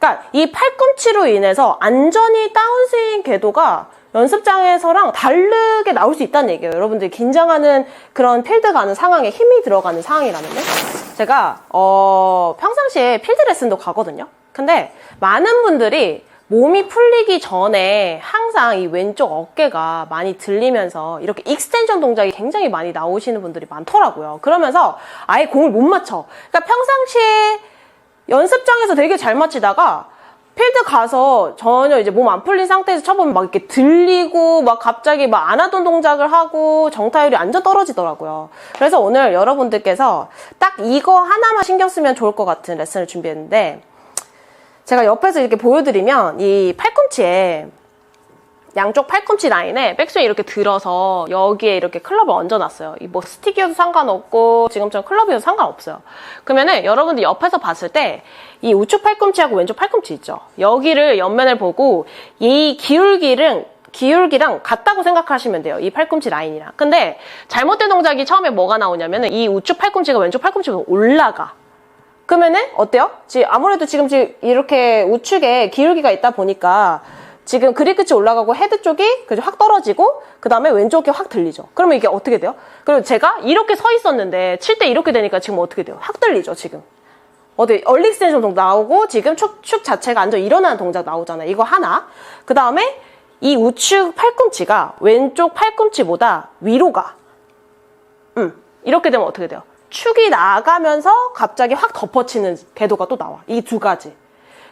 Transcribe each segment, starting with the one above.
그러니까 이 팔꿈치로 인해서 안전이 다운스윙 궤도가 연습장에서랑 다르게 나올 수 있다는 얘기예요. 여러분들이 긴장하는 그런 필드 가는 상황에 힘이 들어가는 상황이라면요. 제가 평상시에 필드 레슨도 가거든요. 근데 많은 분들이 몸이 풀리기 전에 항상 이 왼쪽 어깨가 많이 들리면서 이렇게 익스텐션 동작이 굉장히 많이 나오시는 분들이 많더라고요. 그러면서 아예 공을 못 맞춰. 그러니까 평상시에 연습장에서 되게 잘 맞히다가 필드 가서 전혀 이제 몸 안 풀린 상태에서 쳐보면 막 이렇게 들리고 막 갑자기 막 안 하던 동작을 하고 정타율이 완전 떨어지더라고요. 그래서 오늘 여러분들께서 딱 이거 하나만 신경 쓰면 좋을 것 같은 레슨을 준비했는데, 제가 옆에서 이렇게 보여드리면 이 팔꿈치에 양쪽 팔꿈치 라인에 백스윙 이렇게 들어서 여기에 이렇게 클럽을 얹어놨어요. 이 뭐 스틱이어도 상관없고 지금처럼 클럽이어도 상관없어요. 그러면은 여러분들 옆에서 봤을 때 이 우측 팔꿈치하고 왼쪽 팔꿈치 있죠. 여기를 옆면을 보고 이 기울기랑 같다고 생각하시면 돼요. 이 팔꿈치 라인이랑. 근데 잘못된 동작이 처음에 뭐가 나오냐면은 이 우측 팔꿈치가 왼쪽 팔꿈치보다 올라가. 그러면은 어때요? 아무래도 지금 이렇게 우측에 기울기가 있다 보니까 지금 그립 끝이 올라가고 헤드 쪽이 확 떨어지고 그 다음에 왼쪽이 확 들리죠. 그러면 이게 어떻게 돼요? 그리고 제가 이렇게 서 있었는데 칠 때 이렇게 되니까 지금 어떻게 돼요? 확 들리죠, 지금. 얼리 익스텐션 동작 나오고 지금 축 자체가 앉아 일어나는 동작 나오잖아요. 이거 하나. 그 다음에 이 우측 팔꿈치가 왼쪽 팔꿈치보다 위로 가. 이렇게 되면 어떻게 돼요? 축이 나가면서 갑자기 확 덮어치는 궤도가 또 나와. 이 두 가지.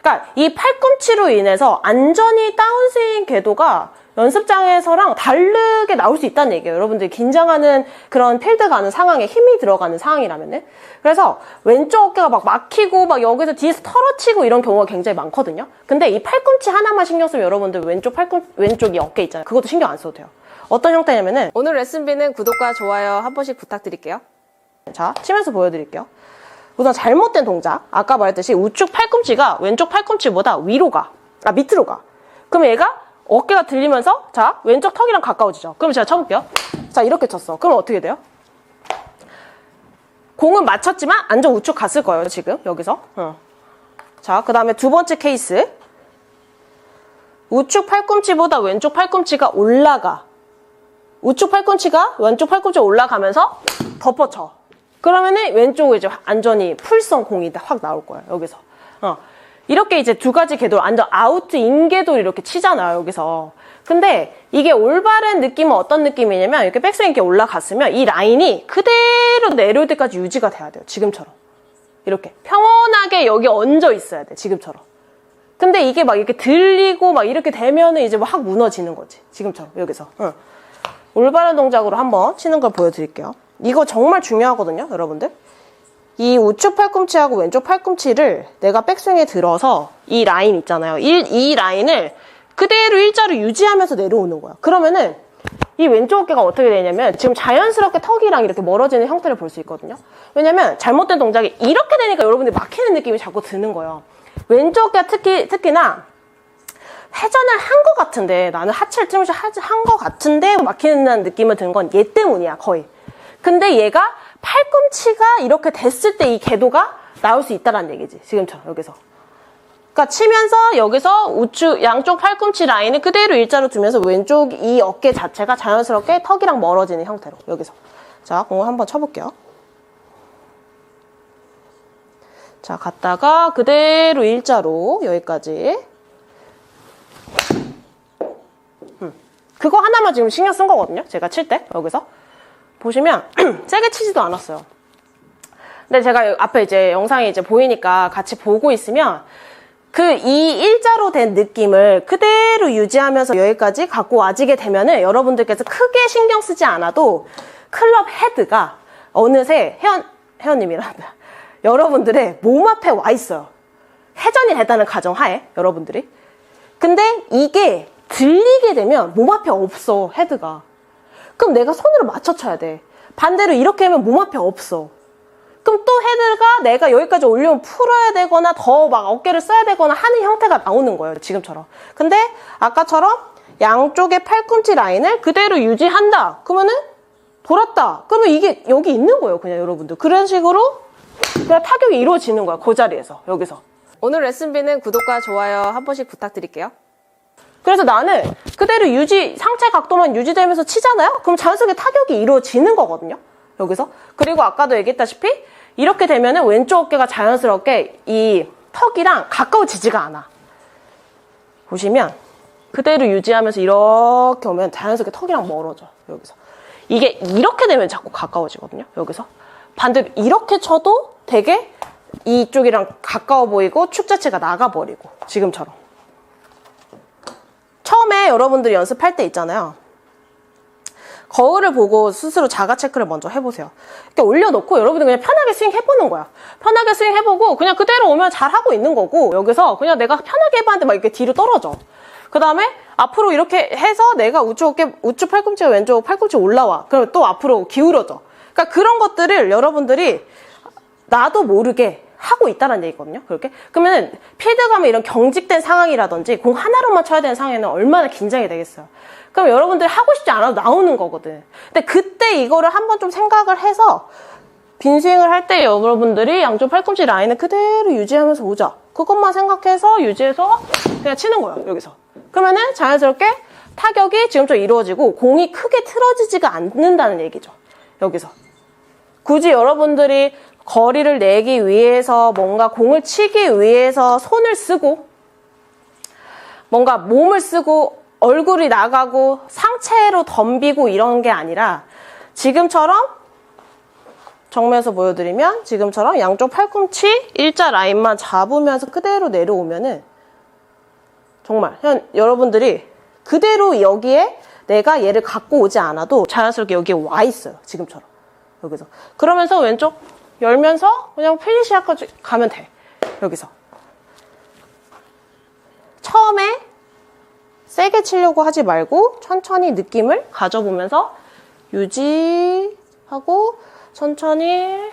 그러니까 이 팔꿈치로 인해서 안전이 다운스윙 궤도가 연습장에서랑 다르게 나올 수 있다는 얘기예요. 여러분들이 긴장하는 그런 필드 가는 상황에 힘이 들어가는 상황이라면은. 그래서 왼쪽 어깨가 막 막히고 막 여기서 뒤에서 털어치고 이런 경우가 굉장히 많거든요. 근데 이 팔꿈치 하나만 신경 쓰면 여러분들 왼쪽이 어깨 있잖아요. 그것도 신경 안 써도 돼요. 어떤 형태냐면은 오늘 레슨비는 구독과 좋아요 한 번씩 부탁드릴게요. 자, 치면서 보여드릴게요. 우선 잘못된 동작. 아까 말했듯이 우측 팔꿈치가 왼쪽 팔꿈치보다 위로 가. 밑으로 가. 그럼 얘가 어깨가 들리면서 자, 왼쪽 턱이랑 가까워지죠. 그럼 제가 쳐볼게요. 자, 이렇게 쳤어. 그럼 어떻게 돼요? 공은 맞췄지만 안전 우측 갔을 거예요, 지금. 여기서. 자, 그 다음에 두 번째 케이스. 우측 팔꿈치보다 왼쪽 팔꿈치가 올라가. 우측 팔꿈치가 왼쪽 팔꿈치에 올라가면서 덮어쳐. 그러면은 왼쪽에 이제 안전히 풀성 공이 확 나올 거예요, 여기서. 이렇게 이제 두 가지 궤도, 완전 아우트 인 궤도 이렇게 치잖아요, 여기서. 근데 이게 올바른 느낌은 어떤 느낌이냐면, 이렇게 백스윙 이렇게 올라갔으면 이 라인이 그대로 내려올 때까지 유지가 돼야 돼요, 지금처럼. 이렇게. 평온하게 여기 얹어 있어야 돼, 지금처럼. 근데 이게 막 이렇게 들리고 막 이렇게 되면은 이제 막 확 무너지는 거지, 지금처럼, 여기서. 올바른 동작으로 한번 치는 걸 보여드릴게요. 이거 정말 중요하거든요, 여러분들. 이 우측 팔꿈치하고 왼쪽 팔꿈치를 내가 백스윙에 들어서 이 라인 있잖아요. 이 라인을 그대로 일자로 유지하면서 내려오는 거야. 그러면은 이 왼쪽 어깨가 어떻게 되냐면 지금 자연스럽게 턱이랑 이렇게 멀어지는 형태를 볼 수 있거든요. 왜냐면 잘못된 동작이 이렇게 되니까 여러분들이 막히는 느낌이 자꾸 드는 거예요. 왼쪽 어깨가 특히나 회전을 한 것 같은데, 나는 하체를 틀면서 한 것 같은데 막히는 느낌을 드는 건 얘 때문이야, 거의. 근데 얘가 팔꿈치가 이렇게 됐을 때 이 궤도가 나올 수 있다는 얘기지, 지금처럼 여기서. 그러니까 치면서 여기서 우측 양쪽 팔꿈치 라인을 그대로 일자로 두면서 왼쪽 이 어깨 자체가 자연스럽게 턱이랑 멀어지는 형태로 여기서. 자, 공을 한번 쳐볼게요. 자, 갔다가 그대로 일자로 여기까지. 그거 하나만 지금 신경 쓴 거거든요, 제가 칠 때 여기서. 보시면 세게 치지도 않았어요. 근데 제가 앞에 이제 영상이 이제 보이니까 같이 보고 있으면 이 일자로 된 느낌을 그대로 유지하면서 여기까지 갖고 와지게 되면은 여러분들께서 크게 신경 쓰지 않아도 클럽 헤드가 어느새 회원님이란다. 여러분들의 몸 앞에 와 있어요. 회전이 됐다는 가정하에 여러분들이. 근데 이게 들리게 되면 몸 앞에 없어, 헤드가. 그럼 내가 손으로 맞춰 쳐야 돼. 반대로 이렇게 하면 몸 앞에 없어. 그럼 또 헤드가 내가 여기까지 올리면 풀어야 되거나 더 막 어깨를 써야 되거나 하는 형태가 나오는 거예요, 지금처럼. 근데 아까처럼 양쪽의 팔꿈치 라인을 그대로 유지한다. 그러면은 돌았다. 그러면 이게 여기 있는 거예요, 그냥 여러분들. 그런 식으로 그냥 타격이 이루어지는 거야, 그 자리에서, 여기서. 오늘 레슨비는 구독과 좋아요 한 번씩 부탁드릴게요. 그래서 나는 그대로 상체 각도만 유지되면서 치잖아요? 그럼 자연스럽게 타격이 이루어지는 거거든요. 여기서. 그리고 아까도 얘기했다시피 이렇게 되면은 왼쪽 어깨가 자연스럽게 이 턱이랑 가까워지지가 않아. 보시면 그대로 유지하면서 이렇게 오면 자연스럽게 턱이랑 멀어져. 여기서. 이게 이렇게 되면 자꾸 가까워지거든요. 여기서. 반대로 이렇게 쳐도 되게 이쪽이랑 가까워 보이고 축 자체가 나가버리고 지금처럼. 처음에 여러분들이 연습할 때 있잖아요. 거울을 보고 스스로 자가 체크를 먼저 해보세요. 이렇게 올려놓고 여러분들 그냥 편하게 스윙 해보는 거야. 편하게 스윙 해보고 그냥 그대로 오면 잘하고 있는 거고 여기서 그냥 내가 편하게 해봤는데 막 이렇게 뒤로 떨어져. 그 다음에 앞으로 이렇게 해서 내가 우측 팔꿈치와 왼쪽 팔꿈치 올라와. 그럼 또 앞으로 기울어져. 그러니까 그런 것들을 여러분들이 나도 모르게 하고 있다는 얘기거든요. 그렇게. 그러면 필드 가면 이런 경직된 상황이라든지 공 하나로만 쳐야 되는 상황에는 얼마나 긴장이 되겠어요. 그럼 여러분들이 하고 싶지 않아도 나오는 거거든. 근데 그때 이거를 한번 좀 생각을 해서 빈스윙을 할 때 여러분들이 양쪽 팔꿈치 라인을 그대로 유지하면서 오자. 그것만 생각해서 유지해서 그냥 치는 거예요. 여기서. 그러면은 자연스럽게 타격이 지금처럼 이루어지고 공이 크게 틀어지지가 않는다는 얘기죠. 여기서. 굳이 여러분들이 거리를 내기 위해서 뭔가 공을 치기 위해서 손을 쓰고 뭔가 몸을 쓰고 얼굴이 나가고 상체로 덤비고 이런 게 아니라 지금처럼 정면에서 보여드리면 지금처럼 양쪽 팔꿈치 일자 라인만 잡으면서 그대로 내려오면은 정말 여러분들이 그대로 여기에 내가 얘를 갖고 오지 않아도 자연스럽게 여기에 와 있어요. 지금처럼. 여기서. 그러면서 왼쪽 열면서 그냥 피니시까지 가면 돼. 여기서. 처음에 세게 치려고 하지 말고 천천히 느낌을 가져보면서 유지하고 천천히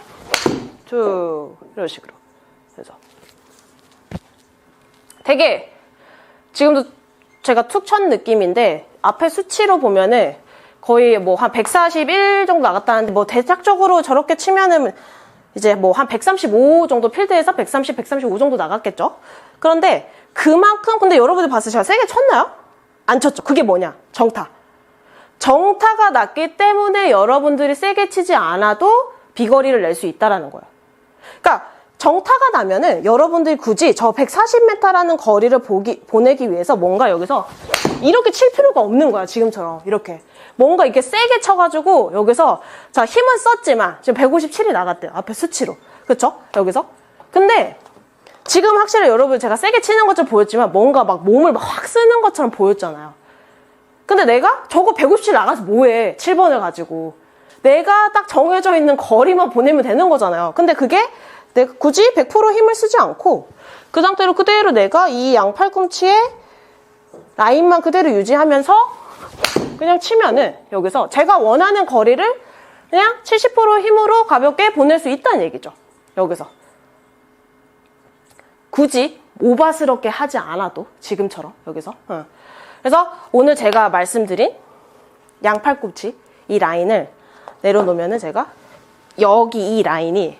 쭉 이런 식으로. 그래서 되게 지금도 제가 툭 천 느낌인데 앞에 수치로 보면은 거의 뭐 한 141 정도 나갔다는데 뭐 대략적으로 저렇게 치면은 이제 뭐 한 135 정도 필드에서 130, 135 정도 나갔겠죠? 그런데 그만큼 근데 여러분들 봤을 때 제가 세게 쳤나요? 안 쳤죠. 그게 뭐냐? 정타. 정타가 났기 때문에 여러분들이 세게 치지 않아도 비거리를 낼 수 있다라는 거예요. 그러니까 정타가 나면은 여러분들이 굳이 저 140m라는 거리를 보내기 위해서 뭔가 여기서 이렇게 칠 필요가 없는 거야. 지금처럼 이렇게. 뭔가 이렇게 세게 쳐가지고 여기서 자 힘은 썼지만 지금 157이 나갔대요. 앞에 수치로. 그쵸? 여기서. 근데 지금 확실히 여러분 제가 세게 치는 것처럼 보였지만 뭔가 막 몸을 막 확 쓰는 것처럼 보였잖아요. 근데 내가 저거 157 나가서 뭐해. 7번을 가지고. 내가 딱 정해져 있는 거리만 보내면 되는 거잖아요. 근데 그게 내가 굳이 100% 힘을 쓰지 않고 그 상태로 그대로 내가 이 양팔꿈치에 라인만 그대로 유지하면서 그냥 치면은 여기서 제가 원하는 거리를 그냥 70% 힘으로 가볍게 보낼 수 있다는 얘기죠. 여기서. 굳이 오바스럽게 하지 않아도 지금처럼 여기서. 그래서 오늘 제가 말씀드린 양팔꿈치 이 라인을 내려놓으면은 제가 여기 이 라인이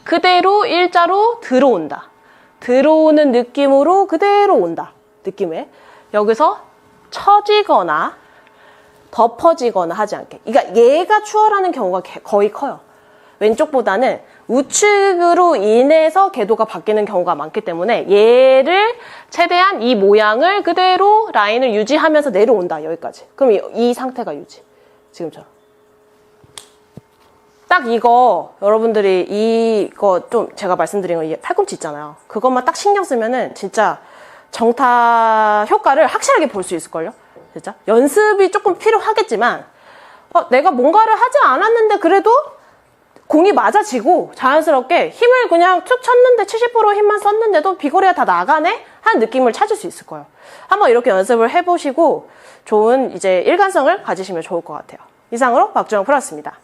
그대로 일자로 들어온다. 들어오는 느낌으로 그대로 온다. 느낌에. 여기서 처지거나 덮어지거나 하지 않게. 그러니까 얘가 추월하는 경우가 거의 커요. 왼쪽보다는 우측으로 인해서 궤도가 바뀌는 경우가 많기 때문에 얘를 최대한 이 모양을 그대로 라인을 유지하면서 내려온다. 여기까지. 그럼 이 상태가 유지. 지금처럼. 딱 이거 여러분들이 이거 좀 제가 말씀드린 거 팔꿈치 있잖아요. 그것만 딱 신경 쓰면은 진짜 정타 효과를 확실하게 볼 수 있을걸요? 진짜? 연습이 조금 필요하겠지만 내가 뭔가를 하지 않았는데 그래도 공이 맞아지고 자연스럽게 힘을 그냥 툭 쳤는데 70% 힘만 썼는데도 비거리가 다 나가네? 하는 느낌을 찾을 수 있을 거예요. 한번 이렇게 연습을 해보시고 좋은 이제 일관성을 가지시면 좋을 것 같아요. 이상으로 박주영 프로였습니다.